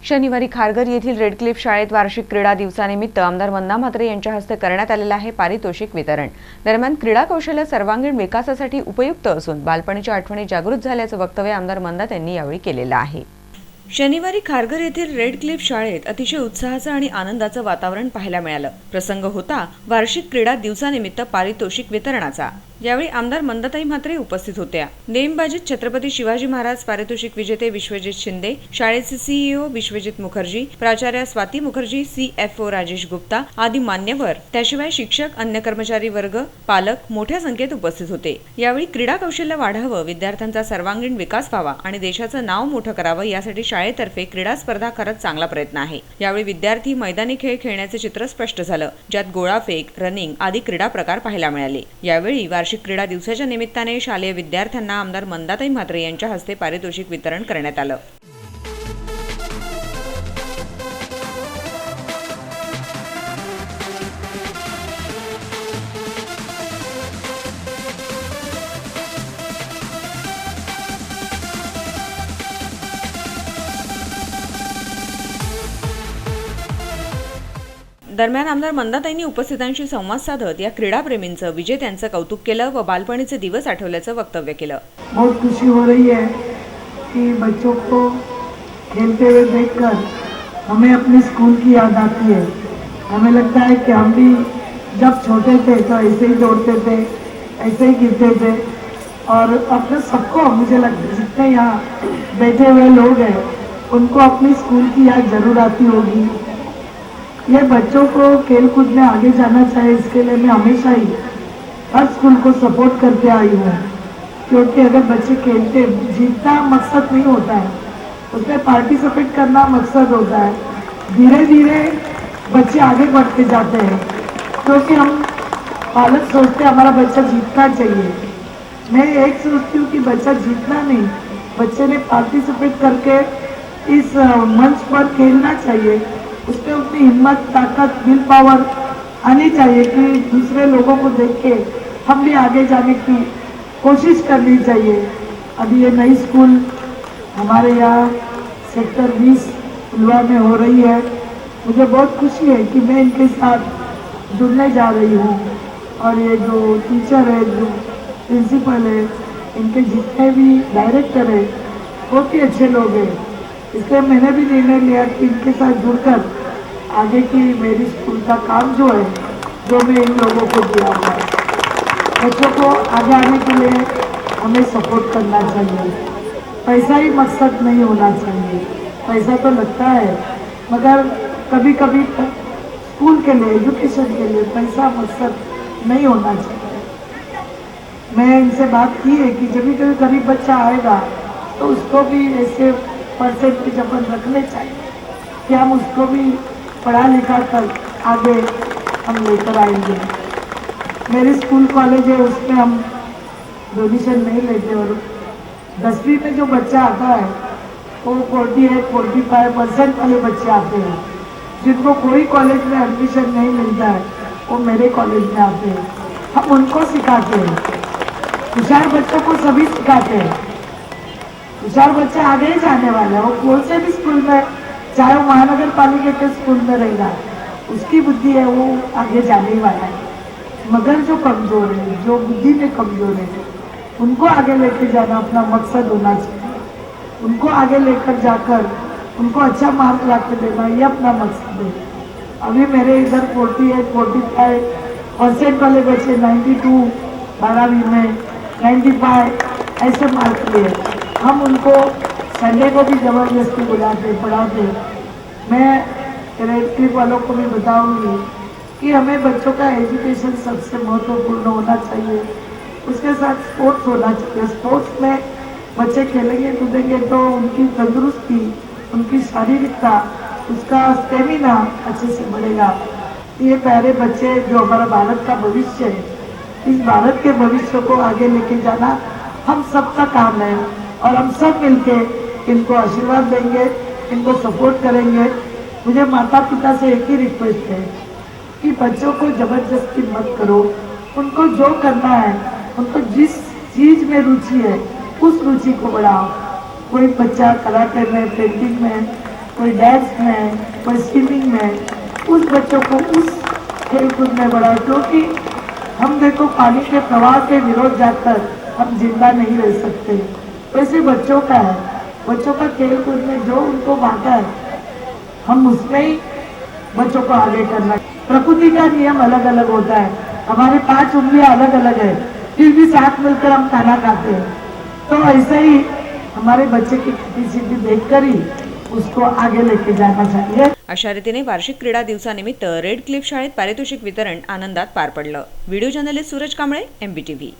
शनिवारी खारघर येथील red Cliff शाळेत वार्षिक क्रीडा दिवसानिमित्त आमदार वंदना म्हात्रे यांच्या हस्ते करण्यात आलेले आहे पारितोषिक वितरण। दरम्यान क्रीडा कौशल्य सर्वांगीण विकासासाठी उपयुक्त असून बालपणीच्या आठवणी जागृत झाल्याचं वक्तव्य आमदार मंदात यांनी यावेळी केलेलं आहे। शनिवारी खारघर येथील रेड क्लिफ शाळेत अतिशय उत्साहाचं आणि आनंदाचं वातावरण पाहायला मिळालं। प्रसंग होता वार्षिक क्रीडा दिवसानिमित्त पारितोषिक वितरणाचा। यावेळी आमदार मंदाताई म्हात्रे उपस्थित होत्या। नेमबाजीत छत्रपती शिवाजी महाराज पारितोषिक विजेते विश्वजित शिंदे, शाळेचे सीईओ विश्वजित मुखर्जी, प्राचार्य स्वाती मुखर्जी, सीएफओ राजेश गुप्ता आदी मान्यवर, त्याशिवाय शिक्षक, अन्य कर्मचारी वर्ग, पालक मोठ्या संख्येत उपस्थित होते। यावेळी क्रीडा कौशल्य वाढावं, विद्यार्थ्यांचा सर्वांगीण विकास व्हावा आणि देशाचं नाव मोठं करावं यासाठी शाळेतर्फे क्रीडा स्पर्धा खरंच चांगला प्रयत्न आहे। यावेळी विद्यार्थी मैदानी खेळ खेळण्याचे चित्र स्पष्ट झालं, ज्यात गोळाफेक, रनिंग आदी क्रीडा प्रकार पाहायला मिळाले। यावेळी वार्षिक क्रीडा दिवसाच्या निमित्ताने शालेय विद्यार्थ्यांना आमदार मंदाताई म्हात्रे यांच्या हस्ते पारितोषिक वितरण करण्यात आलं। दरम्यान आमदार मंदाताईंनी उपस्थितांशी संवाद साधत या क्रीडाप्रेमींचं, विजेत्यांचं कौतुक केलं व बालपणीचे दिवस आठवल्याचं वक्तव्य केलं। बहुत खुशी हो रही है कि बच्चों को खेलते हुए देखकर हमें अपने स्कूल की याद आती है। हमें लगता है कि हम भी जब छोटे थे तो ऐसे ही दौड़ते थे, ऐसे ही गिरते थे और अपने सबको, मुझे लगता है जितने यहाँ बैठे हुए लोग हैं उनको अपनी स्कूल की याद जरूर आती होगी। ये बच्चों को खेल कूद में आगे जाना चाहिए, इसके लिए मैं हमेशा ही हर स्कूल को सपोर्ट करते आई हूँ, क्योंकि अगर बच्चे खेलते, जीतना मकसद नहीं होता है, उसमें पार्टिसिपेट करना मकसद होता है। धीरे धीरे बच्चे आगे बढ़ते जाते हैं, क्योंकि हम पालक सोचते हैं हमारा बच्चा जीतना चाहिए। मैं एक सोचती हूँ कि बच्चा जीतना नहीं, बच्चे ने पार्टिसिपेट करके इस मंच पर खेलना चाहिए। उसमें उतनी हिम्मत, ताकत, विल पावर आनी चाहिए कि दूसरे लोगों को देख के हम भी आगे जाने की कोशिश करनी चाहिए। अभी ये नई स्कूल हमारे यहाँ सेक्टर 20 पुलवा में हो रही है। मुझे बहुत खुशी है कि मैं इनके साथ जुड़ने जा रही हूँ और ये जो टीचर है, जो प्रिंसिपल है, इनके जितने भी डायरेक्टर है, बहुत ही अच्छे लोग हैं। इसलिए मैंने भी निर्णय लिया कि इनके साथ जुड़कर आगे की मेरी स्कूल का काम जो है, जो मैं इन लोगों को दिया हुआ है, बच्चों को आगे आने के लिए हमें सपोर्ट करना चाहिए। पैसा ही मकसद नहीं होना चाहिए, पैसा तो लगता है, मगर कभी कभी स्कूल के लिए, एजुकेशन के लिए पैसा मकसद नहीं होना चाहिए। मैं इनसे बात की है कि जब भी कोई गरीब बच्चा आएगा तो उसको भी ऐसे परसेंटेज अपन रखने चाहिए कि हम उसको भी पढ़ा लिखा कर आगे हम लेकर आएंगे। मेरे स्कूल कॉलेज है, उसमें हम डोनेशन नहीं लेते और 10वीं में जो बच्चा आता है वो 48-45% वाले बच्चे आते हैं, जिनको कोई कॉलेज में एडमिशन नहीं मिलता है, वो मेरे कॉलेज में आते हैं। हम उनको सिखाते हैं, होशियार बच्चों को सभी सिखाते हैं। होशियार बच्चे आगे ही जाने वाले हैं, वो कोई से भी स्कूल में, चाहे वो महानगर पालिका के स्कूल में रहेगा, उसकी बुद्धि है वो आगे जाने ही वाला है। मगर जो कमजोर है, जो बुद्धि में कमजोर है, उनको आगे लेके जाना अपना मकसद होना चाहिए। उनको आगे लेकर जाकर उनको अच्छा मार्क ला के देना, ये अपना मकसद है। अभी मेरे इधर 48-45% वाले बच्चे 92 12वीं में 95 ऐसे मार्क लिए। हम उनको संडे को भी ज़बरदस्ती बुलाते, पढ़ाते। मैं रेड क्लिफ वालों को भी बताऊंगी कि हमें बच्चों का एजुकेशन सबसे महत्वपूर्ण होना चाहिए, उसके साथ स्पोर्ट्स होना चाहिए। स्पोर्ट्स में बच्चे खेलेंगे कूदेंगे तो उनकी तंदुरुस्ती, उनकी शारीरिकता, उसका स्टेमिना अच्छे से बढ़ेगा। ये प्यारे बच्चे जो हमारा भारत का भविष्य है, इस भारत के भविष्य को आगे लेके जाना हम सबका काम है और हम सब मिलके इनको आशीर्वाद देंगे, इनको सपोर्ट करेंगे। मुझे माता पिता से एक ही रिक्वेस्ट है कि बच्चों को जबरदस्ती मत करो, उनको जो करना है, उनको जिस चीज़ में रुचि है उस रुचि को बढ़ाओ। कोई बच्चा कराटे में, पेंटिंग में, कोई डांस में, कोई स्विमिंग में, उस बच्चों को उस खेल कूद में बढ़ाओ, क्योंकि हम देखो पानी के प्रवाह के विरोध जाकर हम जिंदा नहीं रह सकते। वैसे बच्चों का है, बच्चों का खेल कूद में जो उनको बांटा है हम उसमें ही बच्चों को आगे करना। प्रकृति का नियम अलग अलग होता है, हमारे 5 उंगलियां अलग अलग है, फिर भी साथ मिलकर हम खाना खाते हैं। तो ऐसे ही हमारे बच्चे की कैपेसिटी देखकर ही उसको आगे लेके जाना चाहिए। अशा रीतीने वार्षिक क्रीडा दिवसानिमित्त रेड क्लिफ शाळेत पारितोषिक वितरण आनंदात पार पडलं। व्हिडिओ जर्नलिस्ट सूरज कांबळे, MBTV।